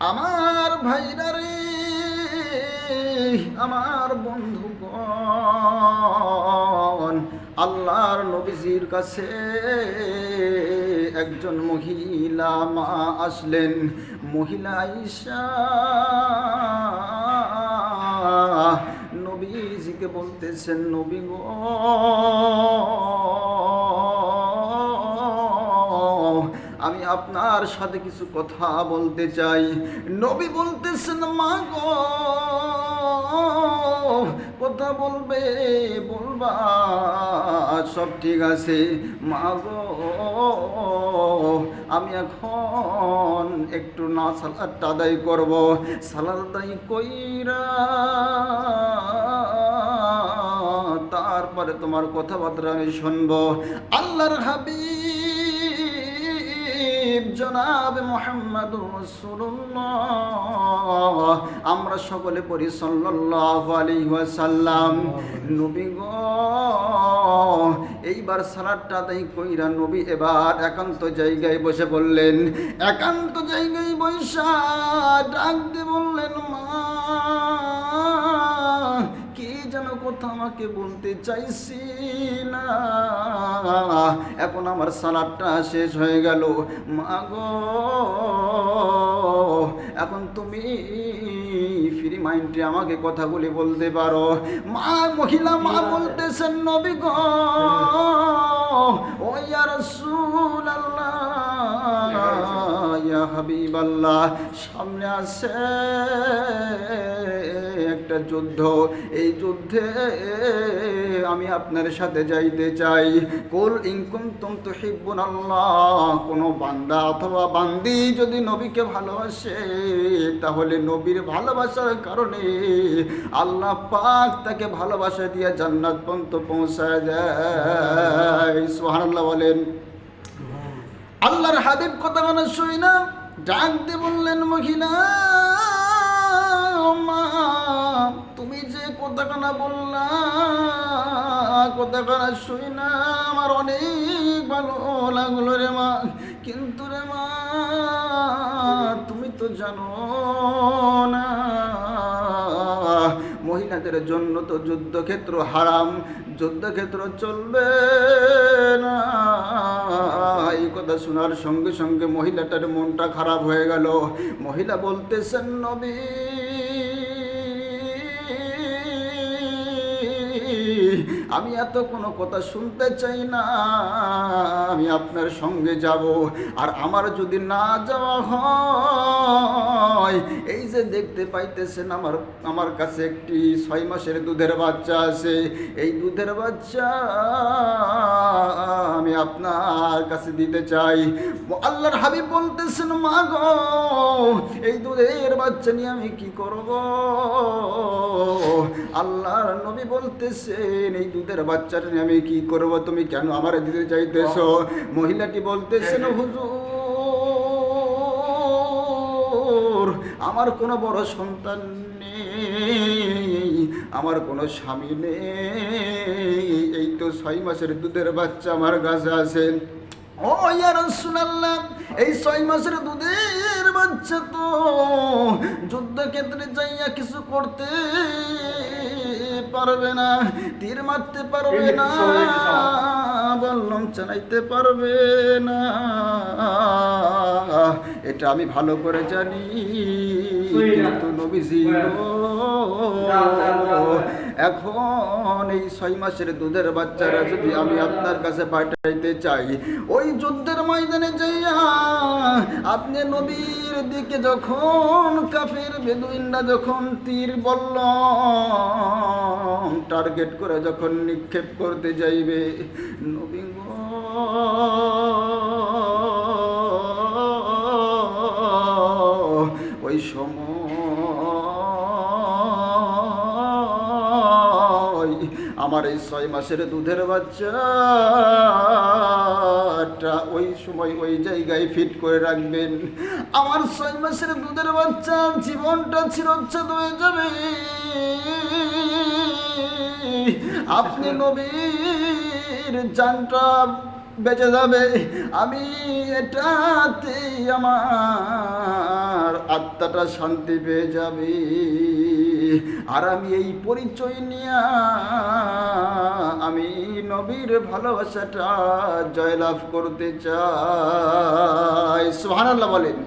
আমার ভাইরা রে, আমার বন্ধুগণ, আল্লাহর নবীজির কাছে একজন মহিলা মা আসলেন। মহিলা আয়েশা নবীজিকে বলতেছেন, নবী গো, আমি আপনার সাথে কিছু কথা বলতে চাই। নবী বলতেছেন, মা গো, কথা বলবে, বলবা, সব ঠিক আছে। মা গো, আমি এখন একটু না সালাদটা আদায় করব। সালাদ আদায় কইরা তারপরে তোমার কথাবার্তা আমি শুনবো। আল্লাহর হাবিব জনাব মুহাম্মদুর রাসূলুল্লাহ, আমরা সকলে পড়ি সাল্লাল্লাহু আলাইহি ওয়াসাল্লাম। নবী গো, এইবার সালাতটা আদায় কইরা নবী এবার একান্ত জায়গায় বসে বললেন। একান্ত জায়গায় বসা ডাক দিয়ে বললেন, মা, কি যেন কথা আমাকে বলতে চাইছি না, এখন আমার সালাদটা শেষ হয়ে গেল। মা গো, এখন তুমি ফ্রি মাইন্ডে আমাকে কথাগুলি বলতে পারো। মহিলা মা বলতেছেন, নবী গো, ও ইয়া রাসূলুল্লাহ, ইয়া হাবিবাল্লাহ, সামনে আছে একটা যুদ্ধ। এই যুদ্ধে আমি আপনার সাথে যাইতে চাই। কুল ইন কুনতুম তুহিব্বুনাল্লাহ, কোনো বান্দা অথবা বান্দি যদি নবীকে ভালোবাসে, তাহলে নবীর ভালোবাসার কারণে আল্লাহ পাক তাকে ভালোবাসা দিয়ে জান্নাত পর্যন্ত পৌঁছায় দেয়। সুবহানাল্লাহ বলেন। আল্লাহর হাবিব কথা বলা শুই না, ডাক দিয়ে বললেন, মহিলা মা, তুমি যে কথাখানা বললা, কথাখানা শুই না আমার অনেক ভালো লাগলো রে মা। কিন্তু রে মা, তুমি তো জানো না, মহিলাদের জন্য তো যুদ্ধক্ষেত্র হারাম, যুদ্ধক্ষেত্র চলবে না। এই কথা শোনার সঙ্গে সঙ্গে মহিলাটার মনটা খারাপ হয়ে গেল। মহিলা বলতেছেন, নবী, আমি এত কোনো কথা শুনতে চাই না, আমি আপনার সঙ্গে যাব। আর আমার যদি না যাওয়া হয়, এই যে দেখতে পাইতেছেন আমার কাছে একটি 6 মাসের দুধের বাচ্চা আছে, এই দুধের বাচ্চা আমি আপনার কাছে দিতে চাই। আল্লাহর হাবিব বলতেছেন, মা গো, এই দুধের বাচ্চা নিয়ে আমি কি করব? আল্লাহর নবী বলতেছেন, এই দুধের বাচ্চাটা নিয়ে আমি কি করব, তুমি কেন আমার দিতে চাইতেছো? মহিলাটি বলতেছেন, হুজুর, আমার কোনো বড় সন্তান নেই, আমার কোনো স্বামী নেই, এই তো 6 মাসের দুধের বাচ্চা আমার কাছে আছে। ও ইয়া রাসূলুল্লাহ, এই 6 মাসের দুধের বাচ্চা তো যুদ্ধক্ষেত্রে যাইয়া কিছু করতে পারবে না, তীর মারতে পারবে না, বল্লম চালাইতে পারবে না, এটা আমি ভালো করে জানি। কিন্তু নবীজি, এখন এই 6 মাসের দুধের বাচ্চারা যদি আমি আপনার কাছে পাঠাইতে চাই, ওই যুদ্ধের ময়দানে যাইয়া আপনি নবীর দিকে যখন কাফের বেদুইনরা যখন তীর বল্লম টার্গেট করে যখন নিক্ষেপ করতে যাইবে, নবী গো, ওই সময় আমার এই 6 মাসের দুধের বাচ্চাটা ওই সময় ওই জায়গায় ফিট করে রাখবেন। আমার 6 মাসের দুধের বাচ্চার জীবনটা চিরচ্ছেদ হয়ে যাবে। আপনি নবীর জানটা বেঁচে যাবে, আমি এটাতেই আমার আত্মাটা শান্তি পেয়ে যাবে। আর আমি এই পরিচয় নিয়ে আমি নবীর ভালোবাসাটা জয়লাভ করতে চাই। সুবহানাল্লাহ বলেন।